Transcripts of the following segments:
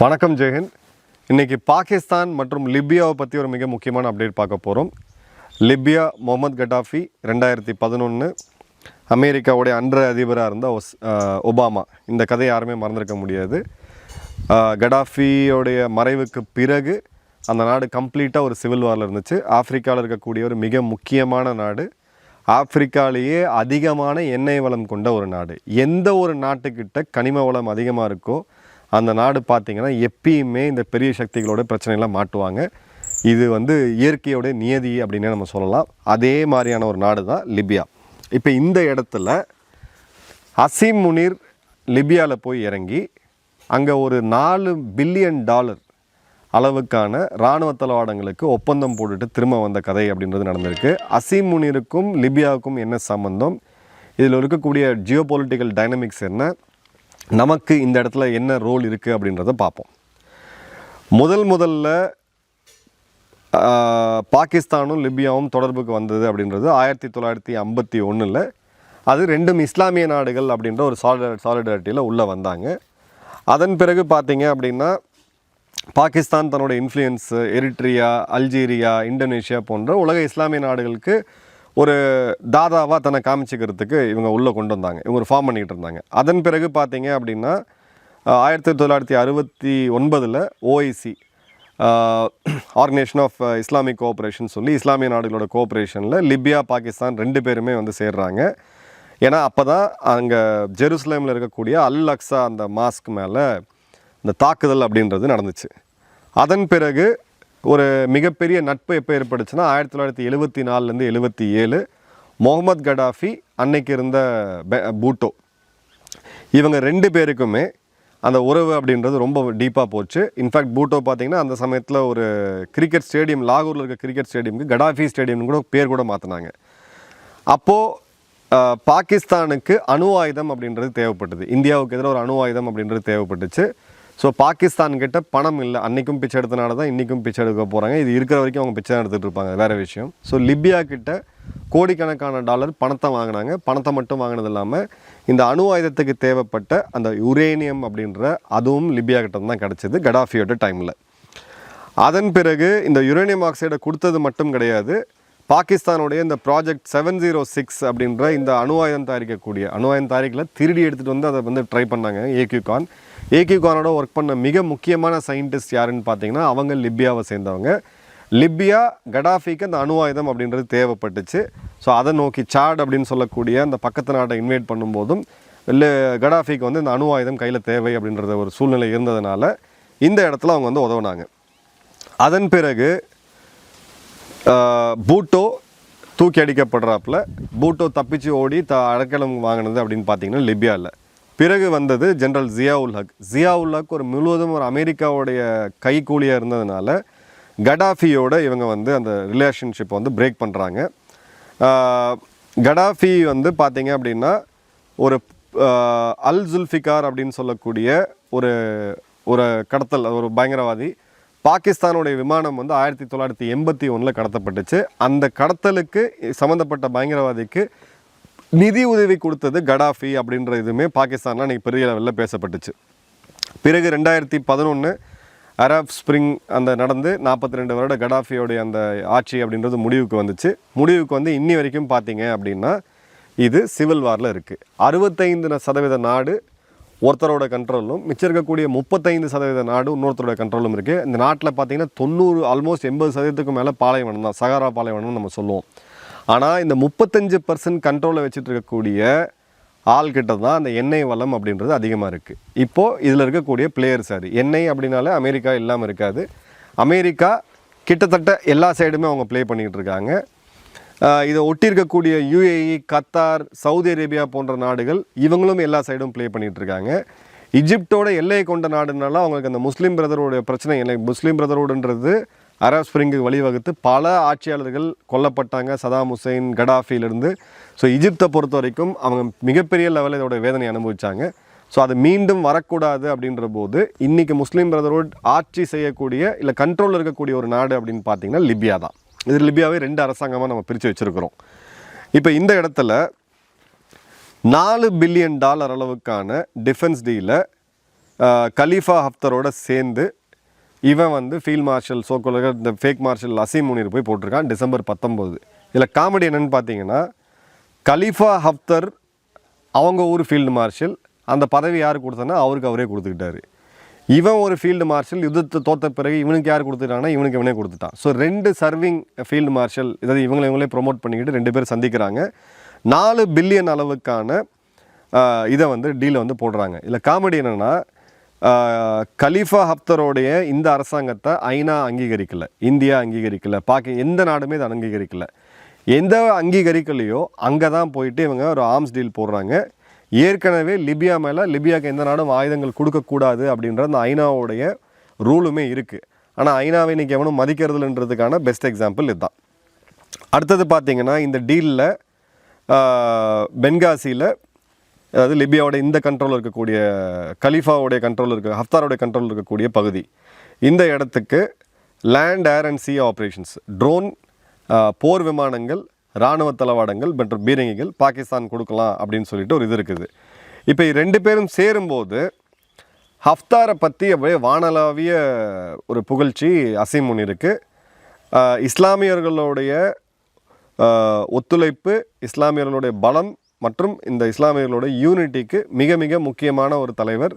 வணக்கம் ஜெயஹிந்த். இன்றைக்கி பாகிஸ்தான் மற்றும் லிபியாவை பற்றி ஒரு மிக முக்கியமான அப்டேட் பார்க்க போகிறோம். லிபியா முகமது கடாஃபி 2011 அமெரிக்காவுடைய அன்றைய அதிபராக இருந்த ஒபாமா. இந்த கதையை யாருமே மறந்துருக்க முடியாது. கடாஃபியோடைய மறைவுக்கு பிறகு அந்த நாடு கம்ப்ளீட்டாக ஒரு சிவில் வாரில் இருந்துச்சு. ஆப்பிரிக்காவில் இருக்கக்கூடிய ஒரு மிக முக்கியமான நாடு, ஆப்பிரிக்காலேயே அதிகமான எண்ணெய் வளம் கொண்ட ஒரு நாடு. எந்த ஒரு நாட்டுக்கிட்ட கனிம வளம் அதிகமாக இருக்கோ அந்த நாடு பார்த்திங்கன்னா எப்பயுமே இந்த பெரிய சக்திகளோட பிரச்சனைலாம் மாட்டுவாங்க. இது இயற்கையோடைய நியதி அப்படின்னே நம்ம சொல்லலாம். அதே மாதிரியான ஒரு நாடு தான் லிபியா. இப்போ இந்த இடத்துல அசீம் முனீர் லிபியாவில் போய் இறங்கி அங்கே ஒரு $4 பில்லியன் அளவுக்கான இராணுவ தளவாடங்களுக்கு ஒப்பந்தம் போட்டுட்டு திரும்ப வந்த கதை அப்படின்றது நடந்திருக்கு. அசீம் முனீருக்கும் லிபியாவுக்கும் என்ன சம்பந்தம், இதில் இருக்கக்கூடிய ஜியோ பொலிட்டிக்கல் டைனமிக்ஸ் என்ன, நமக்கு இந்த இடத்துல என்ன ரோல் இருக்குது அப்படின்றத பார்ப்போம். முதல்ல பாகிஸ்தானும் லிபியாவும் தொடர்புக்கு வந்தது அப்படின்றது 1951. அது ரெண்டும் இஸ்லாமிய நாடுகள் அப்படின்ற ஒரு சாலிடாரிட்டியில் உள்ளே வந்தாங்க. அதன் பிறகு பார்த்திங்க அப்படின்னா பாகிஸ்தான் தன்னோட இன்ஃப்ளூயன்ஸ் எரிட்ரியா, அல்ஜீரியா, இந்தோனேஷியா போன்ற உலக இஸ்லாமிய நாடுகளுக்கு ஒரு தாதாவாக தன்னை காமிச்சிக்கிறதுக்கு இவங்க உள்ளே கொண்டு வந்தாங்க. இவங்க ஒரு ஃபார்ம் பண்ணிகிட்டு இருந்தாங்க. அதன் பிறகு பார்த்தீங்க அப்படின்னா 1969 OIC organisation of Islamic cooperation சொல்லி இஸ்லாமிய நாடுகளோட கோஆப்ரேஷனில் லிபியா, பாகிஸ்தான் ரெண்டு பேருமே சேர்றாங்க. ஏன்னா அப்போ தான் அங்கே ஜெருசலேமில் இருக்கக்கூடிய அல் அக்ஸா அந்த மாஸ்க் மேலே இந்த தாக்குதல் அப்படின்றது நடந்துச்சு. அதன் பிறகு ஒரு மிகப்பெரிய நட்பு எப்போ ஏற்பட்டுச்சுன்னா 1974 77 முகமது கடாஃபி, அன்னைக்கு இருந்த பூட்டோ, இவங்க ரெண்டு பேருக்குமே அந்த உறவு அப்படின்றது ரொம்ப டீப்பாக போச்சு. இன்ஃபேக்ட் பூட்டோ பார்த்திங்கன்னா அந்த சமயத்தில் ஒரு கிரிக்கெட் ஸ்டேடியம், லாகூரில் இருக்க கிரிக்கெட் ஸ்டேடியமுக்கு கடாஃபி ஸ்டேடியம்னு கூட பேர் கூட மாற்றினாங்க. அப்போது பாகிஸ்தானுக்கு அணு ஆயுதம் அப்படின்றது தேவைப்பட்டது. இந்தியாவுக்கு எதிராக ஒரு அணு ஆயுதம் அப்படின்றது தேவைப்பட்டுச்சு. ஸோ பாகிஸ்தான்கிட்ட பணம் இல்லை. அன்றைக்கும் பிச்சை எடுத்தனால தான் இன்றைக்கும் பிச்சை எடுக்க போகிறாங்க. இது இருக்கிற வரைக்கும் அவங்க பிச்சை எடுத்துகிட்டு இருப்பாங்க, வேறு விஷயம். ஸோ லிபியா கிட்ட கோடிக்கணக்கான டாலர் பணத்தை வாங்கினாங்க. பணத்தை மட்டும் வாங்கினது இல்லாமல் இந்த அணு ஆயுதத்துக்கு தேவைப்பட்ட அந்த யுரேனியம் அப்படின்ற அதுவும் லிபியா கிட்ட தான் கிடச்சிது கடாஃபியோட டைமில். அதன் பிறகு இந்த யுரேனியம் ஆக்சைடை கொடுத்தது மட்டும் கிடையாது, பாகிஸ்தானுடைய இந்த ப்ராஜெக்ட் 706 அப்படின்ற இந்த அணு ஆயுதம் தயாரிக்கல திருடி எடுத்துகிட்டு அதை ட்ரை பண்ணாங்க ஏக்யூகானோட ஒர்க் பண்ண மிக முக்கியமான சயின்டிஸ்ட் யாருன்னு பார்த்தீங்கன்னா அவங்க லிபியாவை சேர்ந்தவங்க. லிபியா கடாஃபிக்கு அந்த அணு ஆயுதம் அப்படின்றது தேவைப்பட்டுச்சு. ஸோ அதை நோக்கி சாட் அப்படின்னு சொல்லக்கூடிய அந்த பக்கத்து நாட்டை இன்வைட் பண்ணும்போதும் கடாஃபிக்கு இந்த அணு ஆயுதம் கையில் தேவை அப்படின்றத ஒரு சூழ்நிலை இருந்ததுனால இந்த இடத்துல அவங்க உதவுனாங்க. அதன் பிறகு பூட்டோ தூக்கி அடிக்கப்படுறாப்புல, பூட்டோ தப்பிச்சு ஓடி அடைக்கலம் வாங்கினது அப்படின்னு பார்த்தீங்கன்னா லிபியாவில். பிறகு வந்தது ஜெனரல் ஜியாவுல் ஹக் ஒரு முழுவதும் ஒரு அமெரிக்காவுடைய கைக்கூலியாக இருந்ததுனால கடாஃபியோட இவங்க அந்த ரிலேஷன்ஷிப்பை பிரேக் பண்ணுறாங்க. கடாஃபி பார்த்தீங்க அப்படின்னா ஒரு அல் ஜுல்ஃபிகார் அப்படின்னு சொல்லக்கூடிய ஒரு கடத்தல், ஒரு பயங்கரவாதி. பாகிஸ்தானுடைய விமானம் 1981 கடத்தப்பட்டுச்சு. அந்த கடத்தலுக்கு சம்மந்தப்பட்ட பயங்கரவாதிக்கு நிதி உதவி கொடுத்தது கடாஃபி அப்படின்ற இதுவுமே பாகிஸ்தானில் அன்றைக்கி பெரிய லெவலில் பேசப்பட்டுச்சு. பிறகு 2011 அரப் ஸ்ப்ரிங் நடந்து 42 வருட கடாஃபியோடைய அந்த ஆட்சி அப்படின்றது முடிவுக்கு வந்துச்சு. முடிவுக்கு இன்னி வரைக்கும் பார்த்தீங்க அப்படின்னா இது சிவில் வாரில் இருக்குது. 65% நாடு ஒருத்தரோட கண்ட்ரோலும், மிச்சம் இருக்கக்கூடிய 35% நாடு இன்னொருத்தரோட கண்ட்ரோலும் இருக்குது. இந்த நாட்டில் பார்த்திங்கன்னா 90 ஆல்மோஸ்ட் 80% மேலே பாலைவனம் தான், சகாரா பாலைவனம்னு நம்ம சொல்லுவோம். ஆனால் இந்த 35% கண்ட்ரோலில் வச்சுட்டு இருக்கக்கூடிய ஆள்கிட்ட தான் அந்த எண்ணெய் வளம் அப்படின்றது அதிகமாக இருக்குது. இப்போது இதில் இருக்கக்கூடிய பிளேயர்ஸ் யார்? எண்ணெய் அப்படின்னாலே அமெரிக்கா இல்லாமல் இருக்காது. அமெரிக்கா கிட்டத்தட்ட எல்லா சைடுமே அவங்க ப்ளே பண்ணிக்கிட்டு இருக்காங்க. இதை ஒட்டி இருக்கக்கூடிய யுஏஇ, கத்தார், சவுதி அரேபியா போன்ற நாடுகள் இவங்களும் எல்லா சைடும் ப்ளே பண்ணிகிட்டு இருக்காங்க. இஜிப்டோட எல்லையை கொண்ட நாடுனால அவங்களுக்கு அந்த முஸ்லீம் பிரதரோடைய பிரச்சனை இல்லை. முஸ்லீம் பிரதரோடுன்றது அரப் ஸ்ப்ரிங்குக்கு வழிவகுத்து பல ஆட்சியாளர்கள் கொல்லப்பட்டாங்க, சதாம் ஹுசைன், கடாஃபியிலிருந்து. ஸோ இஜிப்தை பொறுத்த வரைக்கும் அவங்க மிகப்பெரிய லெவலில் இதோட வேதனை அனுபவித்தாங்க. ஸோ அது மீண்டும் வரக்கூடாது அப்படின்ற போது இன்றைக்கி முஸ்லீம் பிரதர்ஹுட் ஆட்சி செய்யக்கூடிய இல்லை கண்ட்ரோலில் இருக்கக்கூடிய ஒரு நாடு அப்படின்னு பார்த்தீங்கன்னா லிபியா தான். இது லிபியாவே 2 அரசாங்கமாக நம்ம பிரித்து வச்சுருக்கிறோம். இப்போ இந்த இடத்துல $4 பில்லியன் அளவுக்கான டிஃபென்ஸ் டீலை கலீஃபா ஹஃப்தரோட சேர்ந்து இவன் வந்து ஃபீல்ட் மார்ஷல் சோக்கோலக இந்த ஃபேக் மார்ஷல் அசீம் முனீர் போய் போட்டிருக்கான் டிசம்பர் 19. இதில் காமெடி என்னென்னு பார்த்தீங்கன்னா, கலீஃபா ஹஃப்தர் அவங்க ஊர் ஃபீல்டு மார்ஷல், அந்த பதவி யார் கொடுத்தானா அவருக்கு அவரே கொடுத்துக்கிட்டாரு. இவன் ஒரு ஃபீல்டு மார்ஷல், யுத்தத்தை தோற்ற பிறகு இவனுக்கு யார் கொடுத்துட்டாங்கன்னா இவனுக்கு இவனே கொடுத்துட்டான். ஸோ 2 சர்விங் ஃபீல்டு மார்ஷல், இதாவது இவங்களே ப்ரொமோட் பண்ணிக்கிட்டு 2 பேர் சந்திக்கிறாங்க. 4 பில்லியன் அளவுக்கான இதை வந்து டீலை வந்து போடுறாங்க. இதில் காமெடி என்னென்னா, கலீஃபா ஹஃப்தரோடைய இந்த அரசாங்கத்தை ஐநா அங்கீகரிக்கலை, இந்தியா அங்கீகரிக்கலை, எந்த நாடுமே இதை அங்கீகரிக்கலை. எந்த அங்கீகரிக்கலையோ அங்கே தான் போயிட்டு இவங்க ஒரு ஆர்ம்ஸ் டீல் போடுறாங்க. ஏற்கனவே லிபியா மேலே லிபியாவுக்கு எந்த நாடும் ஆயுதங்கள் கொடுக்கக்கூடாது அப்படின்ற அந்த ஐநாவுடைய ரூலுமே இருக்குது. ஆனால் ஐநாவை இன்றைக்கி எவனும் மதிக்கிறதுன்றதுக்கான பெஸ்ட் எக்ஸாம்பிள் இதுதான். அடுத்தது பார்த்திங்கன்னா, இந்த டீலில் பென்காசியில், அதாவது லிபியாவோட இந்த கண்ட்ரோலில் இருக்கக்கூடிய கலீஃபாவுடைய கண்ட்ரோலில் இருக்க ஹஃப்தாரோடைய கண்ட்ரோலில் இருக்கக்கூடிய பகுதி, இந்த இடத்துக்கு land air and sea operations, drone, போர் விமானங்கள், இராணுவ தளவாடங்கள் மற்றும் பீரங்கிகள் பாகிஸ்தான் கொடுக்கலாம் அப்படின்னு சொல்லிட்டு ஒரு இது இருக்குது. இப்போ 2 பேரும் சேரும்போது ஹஃப்தாரை பற்றி அப்படியே வானளாவிய ஒரு புகழ்ச்சி அசீம் முனீருக்கு. இஸ்லாமியர்களுடைய ஒத்துழைப்பு, இஸ்லாமியர்களுடைய பலம் மற்றும் இந்த இஸ்லாமியர்களுடைய யூனிட்டிக்கு மிக மிக முக்கியமான ஒரு தலைவர்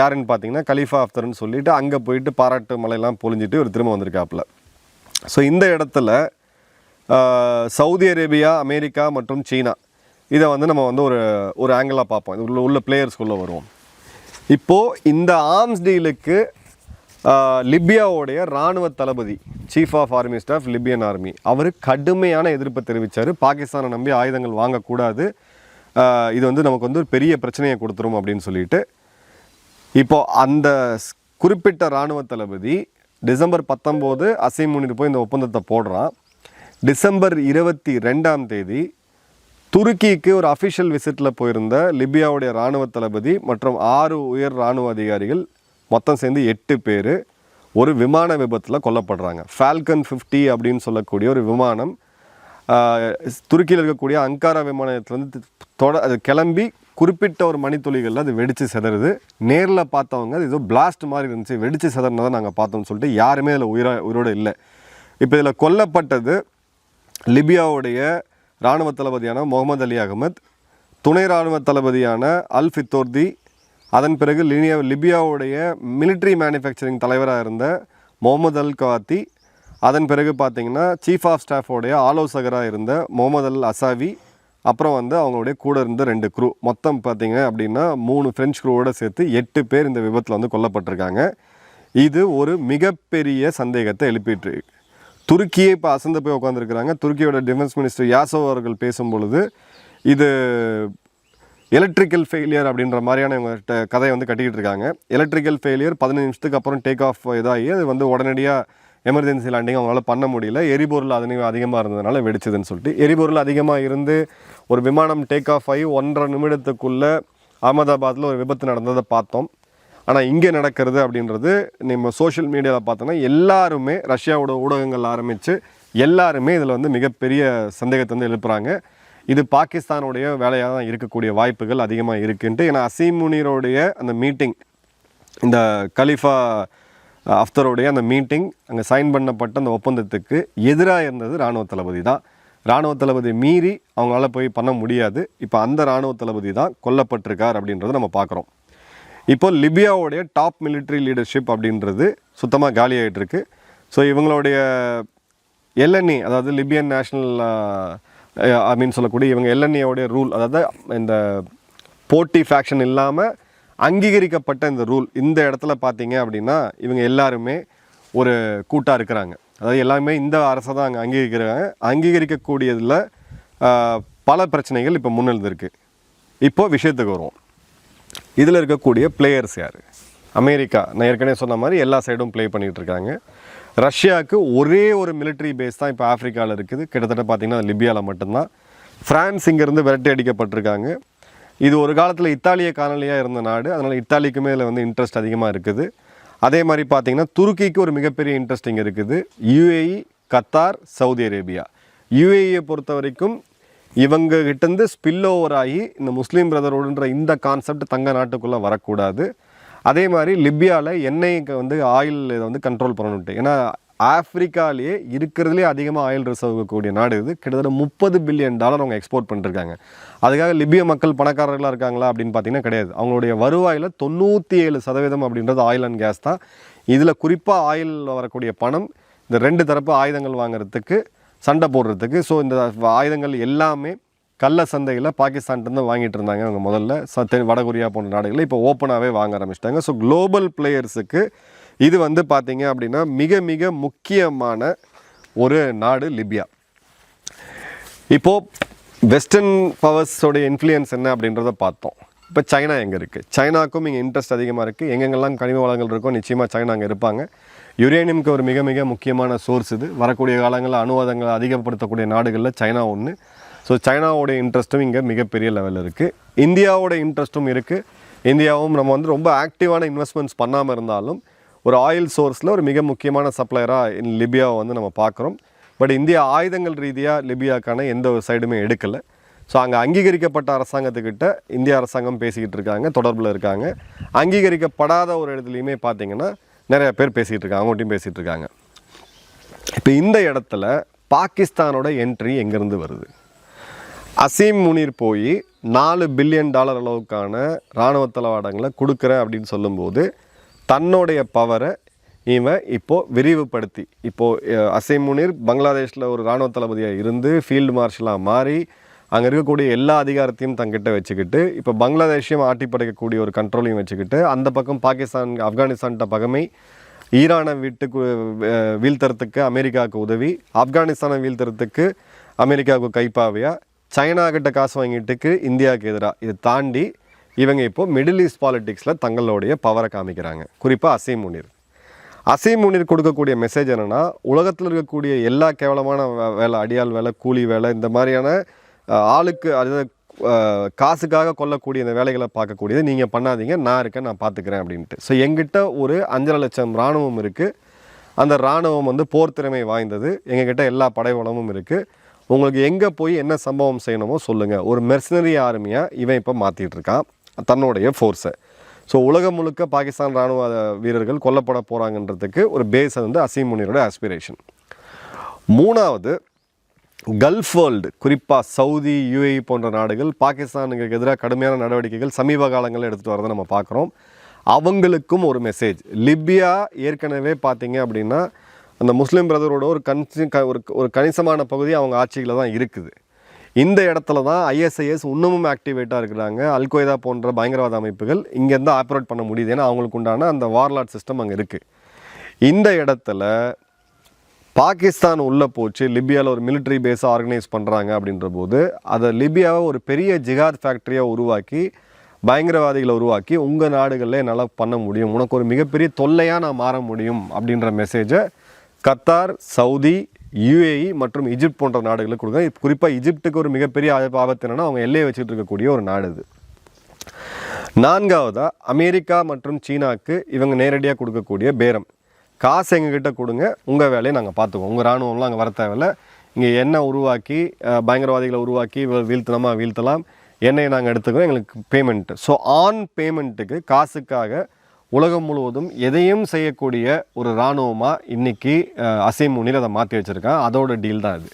யாருன்னு பார்த்தீங்கன்னா கலீஃபா ஹஃப்தர்னு சொல்லிட்டு அங்கே போயிட்டு பாராட்டு மலையெல்லாம் பொழிஞ்சிட்டு ஒரு திரும்ப வந்திருக்காப்புல. ஸோ இந்த இடத்துல சவுதி அரேபியா, அமெரிக்கா மற்றும் சீனா, இதை வந்து நம்ம வந்து ஒரு ஆங்கிளாக பார்ப்போம். இது உள்ள பிளேயர்ஸ்குள்ளே வருவோம். இப்போது இந்த ஆர்ம்ஸ் டீலுக்கு லிபியாவுடைய இராணுவ தளபதி, chief of army staff Libyan army, அவர் கடுமையான எதிர்ப்பை தெரிவித்தார். பாகிஸ்தானை நம்பி ஆயுதங்கள் வாங்கக்கூடாது, இது வந்து நமக்கு வந்து ஒரு பெரிய பிரச்சனையை கொடுத்துரும் அப்படின்னு சொல்லிட்டு. இப்போது அந்த குறிப்பிட்ட இராணுவ தளபதி டிசம்பர் 19 அசீம் முனீர் போய் இந்த ஒப்பந்தத்தை போடுறான். டிசம்பர் 22 துருக்கிக்கு ஒரு அஃபிஷியல் விசிட்டில் போயிருந்த லிபியாவுடைய இராணுவ தளபதி மற்றும் 6 உயர் இராணுவ அதிகாரிகள் மொத்தம் சேர்ந்து 8 பேர் ஒரு விமான விபத்தில் கொல்லப்படுறாங்க. ஃபால்கன் 50 அப்படின்னு சொல்லக்கூடிய ஒரு விமானம் துருக்கியில் இருக்கக்கூடிய அங்காரா விமான நிலையத்திலேருந்து அது கிளம்பி குறிப்பிட்ட ஒரு மணித்துளிகளில் அது வெடித்து சிதறுது. நேரில் பார்த்தவங்க அது ஏதோ பிளாஸ்ட் மாதிரி இருந்துச்சு, வெடித்து சிதறினதை நாங்கள் பார்த்தோம்னு சொல்லிட்டு யாருமே அதில் உயிரோடு இல்லை. இப்போ இதில் கொல்லப்பட்டது லிபியாவுடைய இராணுவ தளபதியான முகமது அலி அகமது, துணை இராணுவ தளபதியான அல் ஃபித்தோர்தி, அதன் பிறகு லிபியாவுடைய மிலிட்ரி மேனுஃபேக்சரிங் தலைவராக இருந்த முகமது அல் கவாத்தி, அதன் பிறகு பார்த்திங்கன்னா சீஃப் ஆஃப் ஸ்டாஃபோடைய ஆலோசகராக இருந்த முகமது அல் அசாவி, அப்புறம் வந்து அவங்களுடைய கூட இருந்த 2 க்ரூ, மொத்தம் பார்த்திங்க அப்படின்னா 3 ஃப்ரெஞ்ச் க்ரூவோடு சேர்த்து 8 பேர் இந்த விபத்தில் வந்து கொல்லப்பட்டிருக்காங்க. இது ஒரு மிகப்பெரிய சந்தேகத்தை எழுப்பிட்டு துருக்கியே இப்போ அசந்து போய் உட்காந்துருக்கிறாங்க. துருக்கியோட டிஃபென்ஸ் மினிஸ்டர் யாசோவ் அவர்கள் பேசும்பொழுது இது எலக்ட்ரிக்கல் ஃபெயிலியர் அப்படின்ற மாதிரியான இவங்க கதையை வந்து கட்டிக்கிட்டு இருக்காங்க. எலக்ட்ரிக்கல் ஃபெயிலியர் 15 நிமிஷத்துக்கு அப்புறம் டேக் ஆஃப் இதாகி அது வந்து உடனடியாக எமர்ஜென்சி லேண்டிங் அவங்களால பண்ண முடியல, எரிபொருள் அதிகமாக இருந்ததுனால வெடிச்சதுன்னு சொல்லிட்டு. எரிபொருள் அதிகமாக இருந்து ஒரு விமானம் டேக் ஆஃப் ஆகி 1.5 நிமிடத்துக்குள்ளே அகமதாபாத்தில் ஒரு விபத்து நடந்ததை பார்த்தோம். ஆனால் இங்கே நடக்கிறது அப்படின்றது நம்ம சோஷியல் மீடியாவில் பார்த்தோன்னா எல்லாருமே, ரஷ்யாவோட ஊடகங்கள் ஆரம்பித்து எல்லாருமே இதில் வந்து மிகப்பெரிய சந்தேகத்தை வந்து எழுப்புகிறாங்க. இது பாகிஸ்தானுடைய வேலையாக தான் இருக்கக்கூடிய வாய்ப்புகள் அதிகமாக இருக்குன்ட்டு. ஏன்னா அசீம் முனீரோடைய அந்த மீட்டிங், இந்த கலீஃபா ஹஃப்தரோடைய அந்த மீட்டிங், அங்கே சைன் பண்ணப்பட்ட அந்த ஒப்பந்தத்துக்கு எதிராக இருந்தது இராணுவ தளபதி தான். இராணுவ தளபதி மீறி அவங்களால போய் பண்ண முடியாது. இப்போ அந்த இராணுவ தளபதி தான் கொல்லப்பட்டிருக்கார் அப்படின்றத நம்ம பார்க்குறோம். இப்போ லிபியாவுடைய டாப் மிலிட்ரி லீடர்ஷிப் அப்படின்றது சுத்தமாக காலியாகிட்டு இருக்கு. ஸோ இவங்களுடைய எல்என்இ, அதாவது லிபியன் நேஷ்னல் அப்படின்னு சொல்லக்கூடிய இவங்க எல்என்இயோடைய ரூல், அதாவது இந்த போட்டி ஃபேக்ஷன் இல்லாமல் அங்கீகரிக்கப்பட்ட இந்த ரூல், இந்த இடத்துல பார்த்தீங்க அப்படின்னா இவங்க எல்லாருமே ஒரு கூட்டாக இருக்கிறாங்க. அதாவது எல்லாருமே இந்த அரசை தான் அங்கே அங்கீகரிக்கிறாங்க. அங்கீகரிக்கக்கூடியதில் பல பிரச்சனைகள் இப்போ முன்னெழுந்திருக்கு. இப்போ விஷயத்துக்கு வருவோம். இதில் இருக்கக்கூடிய பிளேயர்ஸ் யார்? அமெரிக்கா, நான் ஏற்கனவே சொன்ன மாதிரி எல்லா சைடும் ப்ளே பண்ணிகிட்டு இருக்காங்க. ரஷ்யாவுக்கு ஒரே ஒரு மிலிட்ரி பேஸ் தான் இப்போ ஆஃப்ரிக்காவில் இருக்குது, கிட்டத்தட்ட பார்த்திங்கன்னா லிபியாவில் மட்டும்தான். ஃப்ரான்ஸ் இங்கேருந்து விரட்டி அடிக்கப்பட்டிருக்காங்க. இது ஒரு காலத்தில் இத்தாலிய காணொலியாக இருந்த நாடு, அதனால் இத்தாலிக்குமே இதில் வந்து இன்ட்ரெஸ்ட் அதிகமாக இருக்குது. அதே மாதிரி பார்த்திங்கன்னா துருக்கிக்கு ஒரு மிகப்பெரிய இன்ட்ரெஸ்ட் இங்கே இருக்குது. UAE, Qatar, Saudi Arabia. யுஏஇயை பொறுத்த வரைக்கும் இவங்க கிட்டேருந்து ஸ்பில் ஓவர் ஆகி இந்த முஸ்லீம் பிரதர்ஹுட்ன்ற இந்த கான்செப்ட் தங்க நாட்டுக்குள்ளே வரக்கூடாது. அதே மாதிரி லிபியாவில் எண்ணெய்க்கு வந்து ஆயில் இதை வந்து கண்ட்ரோல் பண்ணணுன்ட்டு. ஏன்னா ஆஃப்ரிக்காலேயே இருக்கிறதுலே அதிகமாக ஆயில் ரிசர்வ் இருக்கக்கூடிய நாடு இது. கிட்டத்தட்ட $30 பில்லியன் அவங்க எக்ஸ்போர்ட் பண்ணிருக்காங்க. அதுக்காக லிபிய மக்கள் பணக்காரர்களாக இருக்காங்களா அப்படின்னு பார்த்தீங்கன்னா கிடையாது. அவங்களுடைய வருவாயில் 97% அப்படின்றது ஆயில் அண்ட் கேஸ் தான். இதில் குறிப்பாக ஆயில் வரக்கூடிய பணம் இந்த 2 தரப்பு ஆயுதங்கள் வாங்குறதுக்கு, சண்டை போடுறதுக்கு. ஸோ இந்த ஆயுதங்கள் எல்லாமே கள்ள சந்தையில் பாகிஸ்தான்கிட்ட வாங்கிட்டு இருந்தாங்க அவங்க முதல்ல. வடகொரியா போன்ற நாடுகளில் இப்போ ஓப்பனாகவே வாங்க ஆரம்பிச்சிட்டாங்க. ஸோ குளோபல் பிளேயர்ஸுக்கு இது வந்து பார்த்தீங்க அப்படின்னா மிக மிக முக்கியமான ஒரு நாடு லிபியா. இப்போது வெஸ்டர்ன் பவர்ஸோடைய இன்ஃப்ளூயன்ஸ் என்ன அப்படின்றத பார்த்தோம். இப்போ சைனா எங்கே இருக்குது? சைனாக்கும் இங்கே இன்ட்ரெஸ்ட் அதிகமாக இருக்குது. எங்கெங்கெல்லாம் கனிம வளங்கள் இருக்கோ நிச்சயமாக சைனா அங்கே இருப்பாங்க. யுரேனியம்க்கு ஒரு மிக மிக முக்கியமான சோர்ஸ் இது. வரக்கூடிய காலங்களில் அணுவாதங்களை அதிகப்படுத்தக்கூடிய நாடுகளில் சைனா ஒன்று. ஸோ சைனாவோடைய இன்ட்ரெஸ்ட்டும் இங்கே மிகப்பெரிய லெவலில் இருக்குது. இந்தியாவோட இன்ட்ரெஸ்ட்டும் இருக்குது. இந்தியாவும் நம்ம வந்து ரொம்ப ஆக்டிவான இன்வெஸ்ட்மெண்ட்ஸ் பண்ணாமல் இருந்தாலும் ஒரு ஆயில் சோர்ஸில் ஒரு மிக முக்கியமான சப்ளையராக லிபியாவை வந்து நம்ம பார்க்குறோம். பட் இந்தியா ஆயுதங்கள் ரீதியாக லிபியாக்கான எந்த ஒரு சைடுமே எடுக்கலை. ஸோ அங்கே அங்கீகரிக்கப்பட்ட அரசாங்கத்துக்கிட்ட இந்திய அரசாங்கம் பேசிக்கிட்டு இருக்காங்க, தொடர்பில் இருக்காங்க. அங்கீகரிக்கப்படாத ஒரு இடத்துலையுமே பார்த்திங்கன்னா நிறைய பேர் பேசிகிட்டு இருக்காங்க, அவங்கள்ட்டையும் பேசிகிட்டு இருக்காங்க. இப்போ இந்த இடத்துல பாகிஸ்தானோட என்ட்ரி எங்கேருந்து வருது? அசீம் முனீர் போய் $4 பில்லியன் அளவுக்கான இராணுவ தளவாடங்களை கொடுக்குறேன் அப்படின்னு சொல்லும்போது தன்னுடைய பவரை இவன் இப்போது விரிவுபடுத்தி, இப்போது அசீம் முனீர் பங்களாதேஷில் ஒரு இராணுவ தளபதியாக இருந்து ஃபீல்டு மார்ஷலாக மாறி அங்கே இருக்கக்கூடிய எல்லா அதிகாரத்தையும் தங்கிட்ட வச்சுக்கிட்டு இப்போ பங்களாதேஷையும் ஆட்டி படைக்கக்கூடிய ஒரு கண்ட்ரோலையும் வச்சுக்கிட்டு அந்த பக்கம் பாகிஸ்தான் ஆப்கானிஸ்தான்கிட்ட பகமை, ஈரானை வீழ்த்துறதுக்கு அமெரிக்காவுக்கு உதவி, ஆப்கானிஸ்தானை வீழ்த்துறதுக்கு அமெரிக்காவுக்கு கைப்பாவையாக, சைனா கிட்ட காசு வாங்கிட்டுக்கு இந்தியாவுக்கு எதிராக. இதை தாண்டி இவங்க இப்போது மிடில் ஈஸ்ட் பாலிட்டிக்ஸில் தங்களுடைய பவரை காமிக்கிறாங்க. குறிப்பாக அசீம் முனீர் கொடுக்கக்கூடிய மெசேஜ் என்னென்னா, உலகத்தில் இருக்கக்கூடிய எல்லா கேவலமான வேலை, அடியால் வேலை, கூலி வேலை, இந்த மாதிரியான ஆளுக்கு அதாவது காசுக்காக கொல்லக்கூடிய இந்த வேலைகளை பார்க்கக்கூடியது நீங்கள் பண்ணாதீங்க, நான் இருக்கேன், நான் பார்த்துக்கிறேன் அப்படின்ட்டு. ஸோ எங்கிட்ட ஒரு 5.5 லட்சம் இராணுவம் இருக்குது. அந்த இராணுவம் வந்து போர் திறமை வாய்ந்தது. எங்ககிட்ட எல்லா படை வளமும் இருக்குது. உங்களுக்கு எங்கே போய் என்ன சம்பவம் செய்யணுமோ சொல்லுங்கள். ஒரு மெர்சனரி ஆர்மியாக இவன் இப்போ மாற்றிட்டு இருக்கான் தன்னுடைய ஃபோர்ஸை. ஸோ உலகம் முழுக்க பாகிஸ்தான் இராணுவ வீரர்கள் கொல்லப்பட போகிறாங்கன்றதுக்கு ஒரு பேஸை வந்து அசீம் முனீரோட ஆஸ்பிரேஷன். மூணாவது, கல்ஃப் வேர்ல்டு, குறிப்பாக சவுதி, யுஏஇ போன்ற நாடுகள் பாகிஸ்தானுக்கு எதிராக கடுமையான நடவடிக்கைகள் சமீப காலங்களில் எடுத்துகிட்டு வரதை நம்ம பார்க்குறோம். அவங்களுக்கும் ஒரு மெசேஜ். லிபியா ஏற்கனவே பார்த்தீங்க அப்படின்னா அந்த முஸ்லீம் பிரதரோட ஒரு கணிசமான பகுதி அவங்க ஆட்சியில் தான் இருக்குது. இந்த இடத்துல தான் ஐஎஸ்ஐஎஸ் இன்னமும் ஆக்டிவேட்டாக இருக்கிறாங்க. அல்கொய்தா போன்ற பயங்கரவாத அமைப்புகள் இங்கேருந்து ஆப்ரேட் பண்ண முடியுது. ஏன்னா அவங்களுக்கு உண்டான அந்த வார்லாட் சிஸ்டம் அங்கே இருக்குது. இந்த இடத்துல பாகிஸ்தான் உள்ளே போச்சு, லிபியாவில் ஒரு மிலிட்ரி பேஸை ஆர்கனைஸ் பண்ணுறாங்க அப்படின்ற போது அதை லிபியாவை ஒரு பெரிய ஜிகாத் ஃபேக்ட்ரியாக உருவாக்கி, பயங்கரவாதிகளை உருவாக்கி, உங்கள் நாடுகளில் என்னால் பண்ண முடியும், உனக்கு ஒரு மிகப்பெரிய தொல்லையாக நான் மாற முடியும் அப்படின்ற மெசேஜை கத்தார், சவுதி, யுஏஇ மற்றும் ஈஜிப்ட் போன்ற நாடுகளுக்கு கொடுங்க. குறிப்பாக ஈஜிப்டுக்கு ஒரு மிகப்பெரிய ஆபத்து என்னென்னா அவங்க எல்லையை வச்சுட்டு இருக்கக்கூடிய ஒரு நாடு இது. நான்காவதாக அமெரிக்கா மற்றும் சீனாவுக்கு இவங்க நேரடியாக கொடுக்கக்கூடிய பேரம். காசு எங்ககிட்ட கொடுங்க, உங்கள் வேலையை நாங்கள் பார்த்துக்குவோம், உங்கள் இராணுவம்லாம் அங்கே வர தேவையில்லை, இங்கே எண்ணெய் உருவாக்கி பயங்கரவாதிகளை உருவாக்கி வீழ்த்தலாம், எண்ணெயை நாங்கள் எடுத்துக்கிறோம், எங்களுக்கு பேமெண்ட்டு. ஸோ ஆன் பேமெண்ட்டுக்கு காசுக்காக உலகம் முழுவதும் எதையும் செய்யக்கூடிய ஒரு இராணுவமாக இன்றைக்கி அசீம் முனீர் அதை மாற்றி வச்சுருக்கான். அதோட டீல் தான் இது.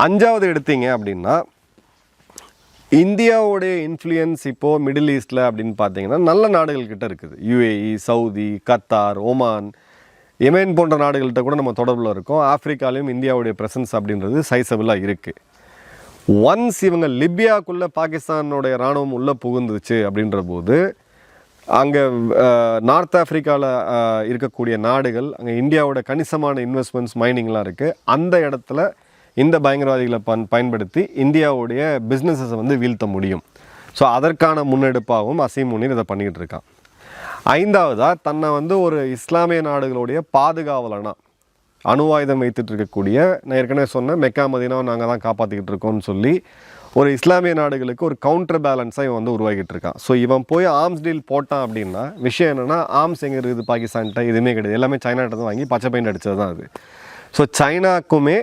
அஞ்சாவது எடுத்தீங்க அப்படின்னா இந்தியாவுடைய இன்ஃப்ளூயன்ஸ் இப்போது மிடில் ஈஸ்டில் அப்படின்னு பார்த்தீங்கன்னா நல்ல நாடுகள்கிட்ட இருக்குது. யுஏஇ, சவுதி, கத்தார், ஒமான், யெமென் போன்ற நாடுகள்கிட்ட கூட நம்ம தொடர்பில் இருக்கோம். ஆஃப்ரிக்காலையும் இந்தியாவுடைய ப்ரெசன்ஸ் அப்படின்றது சைஸபிளாக இருக்குது. ஒன்ஸ் இவங்க லிபியாக்குள்ளே பாகிஸ்தானுடைய இராணுவம் உள்ளே புகுந்துச்சு அப்படின்ற போது அங்கே நார்த் ஆஃப்ரிக்காவில் இருக்கக்கூடிய நாடுகள், அங்கே இந்தியாவோட கணிசமான இன்வெஸ்ட்மெண்ட்ஸ், மைனிங்லாம் இருக்குது. அந்த இடத்துல இந்த பயங்கரவாதிகளை பயன்படுத்தி இந்தியாவுடைய பிஸ்னஸஸை வந்து வீழ்த்த முடியும். ஸோ அதற்கான முன்னெடுப்பாகவும் அசீம் முனீர் இதை பண்ணிக்கிட்டு இருக்கான். ஐந்தாவதாக தன்னை வந்து ஒரு இஸ்லாமிய நாடுகளுடைய பாதுகாவலனா, அணு ஆயுதம் வைத்துட்டு இருக்கக்கூடிய, நான் ஏற்கனவே சொன்னேன் மெக்கா மதீனாவை நாங்கள் தான் காப்பாற்றிக்கிட்டு இருக்கோம்னு சொல்லி ஒரு இஸ்லாமிய நாடுகளுக்கு ஒரு கவுண்டர் பேலன்ஸாக இவன் வந்து உருவாக்கிட்டு இருக்கான். ஸோ இவன் போய் ஆர்ம்ஸ் டீல் போட்டான் அப்படின்னா விஷயம் என்னென்னா, ஆர்ம்ஸ் எங்கே இருக்குது பாகிஸ்தான்கிட்ட? எதுவுமே கிடையாது, எல்லாமே சைனாட்ட தான் வாங்கி பச்சை பெயிண்ட் அடித்தது தான் அது. ஸோ சைனாக்குமே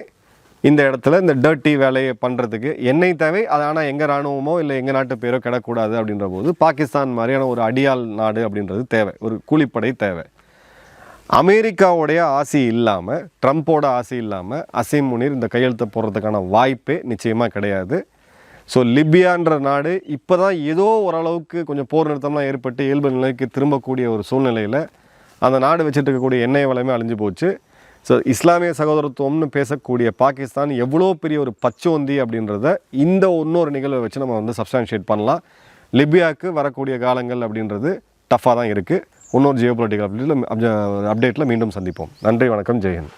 இந்த இடத்துல இந்த டர்ட்டி வேலையை பண்ணுறதுக்கு எண்ணெய் தேவை. அது ஆனால் எங்கள் இராணுவமோ இல்லை எங்கள் நாட்டு பேரோ கிடக்கூடாது அப்படின்ற போது பாகிஸ்தான் மாதிரியான ஒரு அடியாள் நாடு அப்படின்றது தேவை, ஒரு கூலிப்படை தேவை. அமெரிக்காவுடைய ஆசை இல்லாமல், ட்ரம்ப்போட ஆசை இல்லாமல் அசீம் முனீர் இந்த கையெழுத்தை போடுறதுக்கான வாய்ப்பே நிச்சயமாக கிடையாது. ஸோ லிபியான்ற நாடு இப்போ தான் ஏதோ ஓரளவுக்கு கொஞ்சம் போர் நிறுத்தம்லாம் ஏற்பட்டு இயல்பு நிலைக்கு திரும்பக்கூடிய ஒரு சூழ்நிலையில் அந்த நாடு வச்சுட்டு இருக்கக்கூடிய எண்ணெய் வளமே அழிஞ்சு போச்சு. ஸோ இஸ்லாமிய சகோதரத்துவம்னு பேசக்கூடிய பாகிஸ்தான் எவ்வளோ பெரிய ஒரு பச்சோந்தி அப்படின்றத இந்த இன்னொரு நிகழ்வை வச்சு நம்ம வந்து சப்ஸ்டான்ஷியேட் பண்ணலாம். லிபியாவுக்கு வரக்கூடிய காலங்கள் அப்படின்றது டஃப்பாக தான் இருக்குது. இன்னொரு ஜியோ பொலிட்டிக்கல் அப்டேட்டில் மீண்டும் சந்திப்போம். நன்றி, வணக்கம், ஜெயஹிந்த்.